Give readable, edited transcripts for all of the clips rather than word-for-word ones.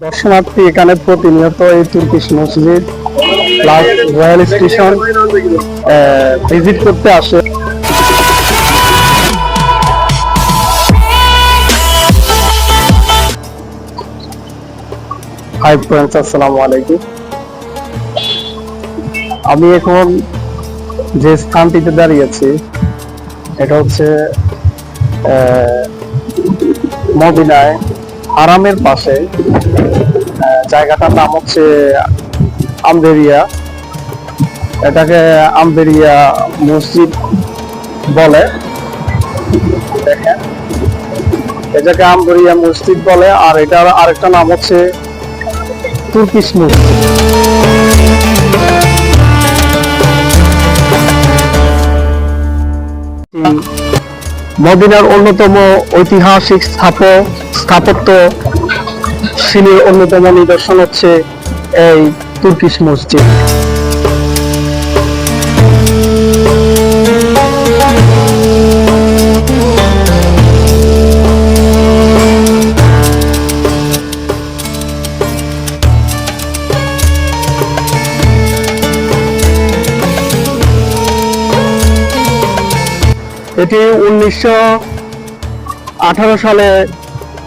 দর্শনার্থী এখানে প্রতিনিয়ত এই তুর্কিশ মসজিদ প্লাস রয়্যাল স্টেশন ভিজিট করতে আসে। হাই ফ্রেন্ডস, আসসালামু আলাইকুম। আমি এখন যে স্থানটিতে দাঁড়িয়েছি এটা হচ্ছে মদিনায় হারামের পাশে। জায়গাটার নাম হচ্ছে আম্বেরিয়া। এটাকে আম্বেরিয়া মসজিদ বলে। দেখেন, এটাকে আম্বেরিয়া মসজিদ বলে, আর এটার আরেকটা নাম হচ্ছে তুর্কিশ মসজিদ। মদিনার অন্যতম ঐতিহাসিক স্থাপত্য শিল্পের অন্যতম নিদর্শন হচ্ছে এই তুর্কিশ মসজিদ। এটি 1918 সালে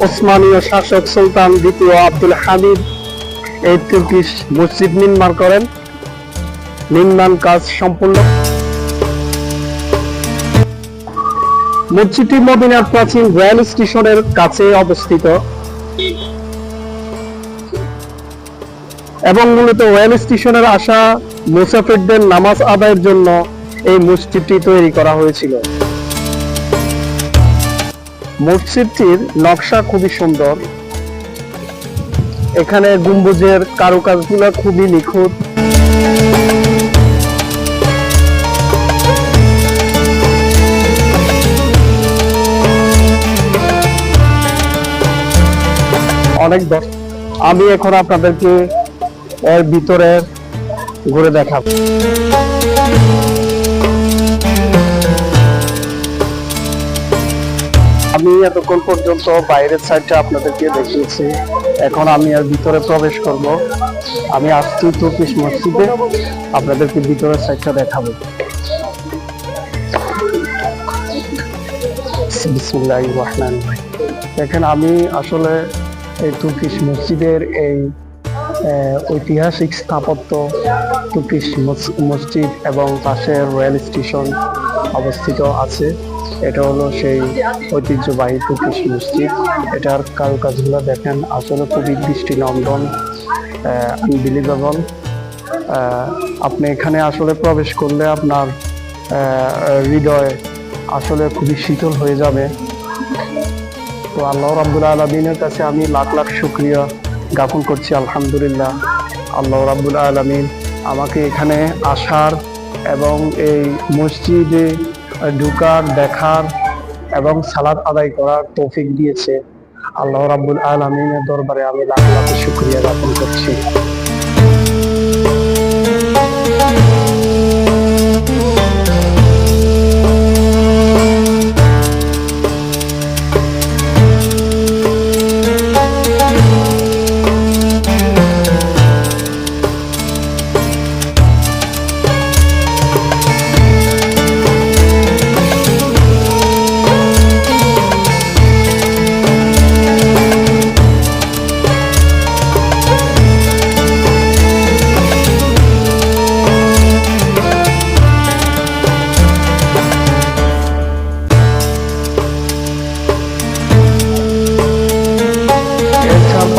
ওসমানীয় শাসক সুলতান দ্বিতীয় আব্দুল হামিদ এই তুর্কিশ মসজিদ নির্মাণ করেন। নির্মাণ কাজ সম্পূর্ণ। মসজিদটি মদিনার প্রাচীন রেল স্টেশনের কাছে অবস্থিত এবং মূলত রেল স্টেশনের আসা মুসাফিরদের নামাজ আদায়ের জন্য এই মসজিদটি তৈরি করা হয়েছিল। মসজিদটির নকশা খুবই সুন্দর। এখানে গম্বুজের কারুকাজগুলো খুবই নিখুঁত। আমি এখন আপনাদেরকে এর ভিতরে ঘুরে দেখাবো। আমি এতক্ষণ পর্যন্ত বাইরের সাইডটা আপনাদেরকে দেখিয়েছি। এখন আমি আর ভিতরে প্রবেশ করব। আমি আসছি তুর্কিশ মসজিদে, আপনাদেরকে ভিতরের সাইডটা দেখাবো। বিসমিল্লাহির রহমানির রহিম। দেখেন, আমি আসলে এই তুর্কিশ মসজিদের এই ঐতিহাসিক স্থাপত্য, তুর্কিশ মসজিদ এবং পাশের রেল স্টেশন অবস্থিত আছে। এটা হলো সেই ঐতিহ্যবাহী তুর্কিশ মসজিদ। এটার কারুকাজগুলো দেখেন, আসলে খুবই দৃষ্টিনন্দন, আনবিলিভেবল। আপনি এখানে আসলে প্রবেশ করলে আপনার হৃদয় আসলে খুবই শীতল হয়ে যাবে। তো আল্লাহ রাব্বুল আলামিনের কাছে আমি লাখ লাখ শুকরিয়া জ্ঞাপন করছি। আলহামদুলিল্লাহ, আল্লাহ রাব্বুল আলামিন আমাকে এখানে আসার এবং এই মসজিদে ঢুকার, দেখার এবং সালাত আদায় করার তৌফিক দিয়েছে। আল্লাহ রাব্বুল আলামিনের দরবারে আমি লাখ লাখ শুকরিয়া জ্ঞাপন করছি।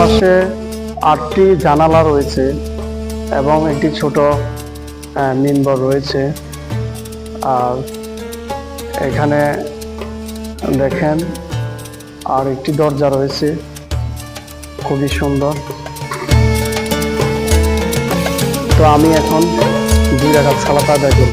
পাশে 8টি জানালা রয়েছে এবং একটি ছোট মিম্বর রয়েছে। আর এখানে দেখেন আর একটি দরজা রয়েছে, খুবই সুন্দর। তো আমি এখন 2 রাকাত সালাত আদায় করব।